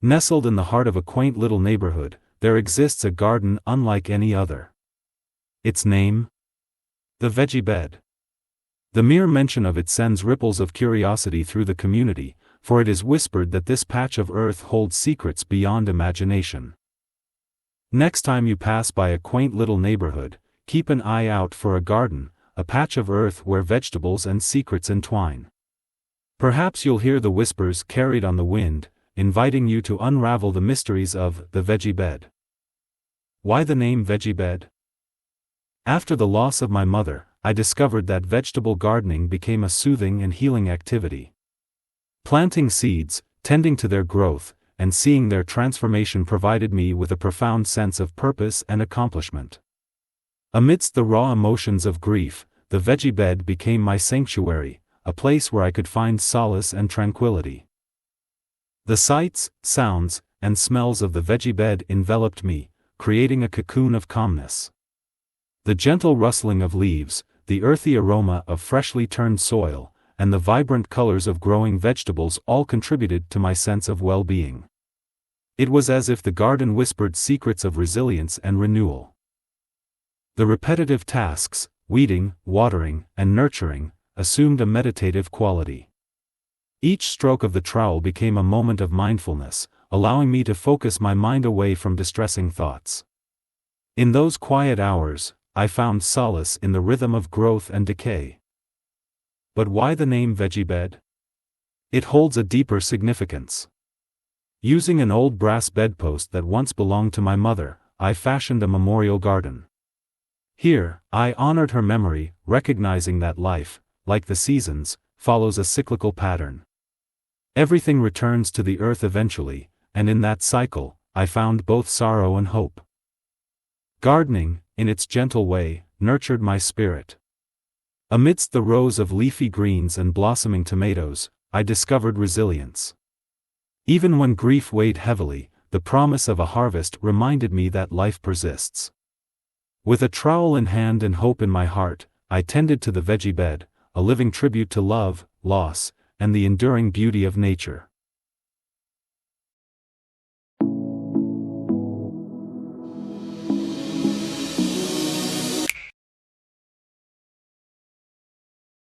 Nestled in the heart of a quaint little neighborhood, there exists a garden unlike any other. Its name? The Veggie-Bed. The mere mention of it sends ripples of curiosity through the community, for it is whispered that this patch of earth holds secrets beyond imagination. Next time you pass by a quaint little neighborhood, keep an eye out for a garden, a patch of earth where vegetables and secrets entwine. Perhaps you'll hear the whispers carried on the wind, inviting you to unravel the mysteries of the Veggie-Bed. Why the name Veggie-Bed? After the loss of my mother, I discovered that vegetable gardening became a soothing and healing activity. Planting seeds, tending to their growth, and seeing their transformation provided me with a profound sense of purpose and accomplishment. Amidst the raw emotions of grief, the Veggie-Bed became my sanctuary, a place where I could find solace and tranquility. The sights, sounds, and smells of the Veggie-Bed enveloped me, creating a cocoon of calmness. The gentle rustling of leaves, the earthy aroma of freshly turned soil, and the vibrant colors of growing vegetables all contributed to my sense of well-being. It was as if the garden whispered secrets of resilience and renewal. The repetitive tasks, weeding, watering, and nurturing, assumed a meditative quality. Each stroke of the trowel became a moment of mindfulness, allowing me to focus my mind away from distressing thoughts. In those quiet hours, I found solace in the rhythm of growth and decay. But why the name Veggie-Bed? It holds a deeper significance. Using an old brass bedpost that once belonged to my mother, I fashioned a memorial garden. Here, I honored her memory, recognizing that life, like the seasons, follows a cyclical pattern. Everything returns to the earth eventually, and in that cycle, I found both sorrow and hope. Gardening, in its gentle way, nurtured my spirit. Amidst the rows of leafy greens and blossoming tomatoes, I discovered resilience. Even when grief weighed heavily, the promise of a harvest reminded me that life persists. With a trowel in hand and hope in my heart, I tended to the Veggie-Bed, a living tribute to love, loss, and the enduring beauty of nature.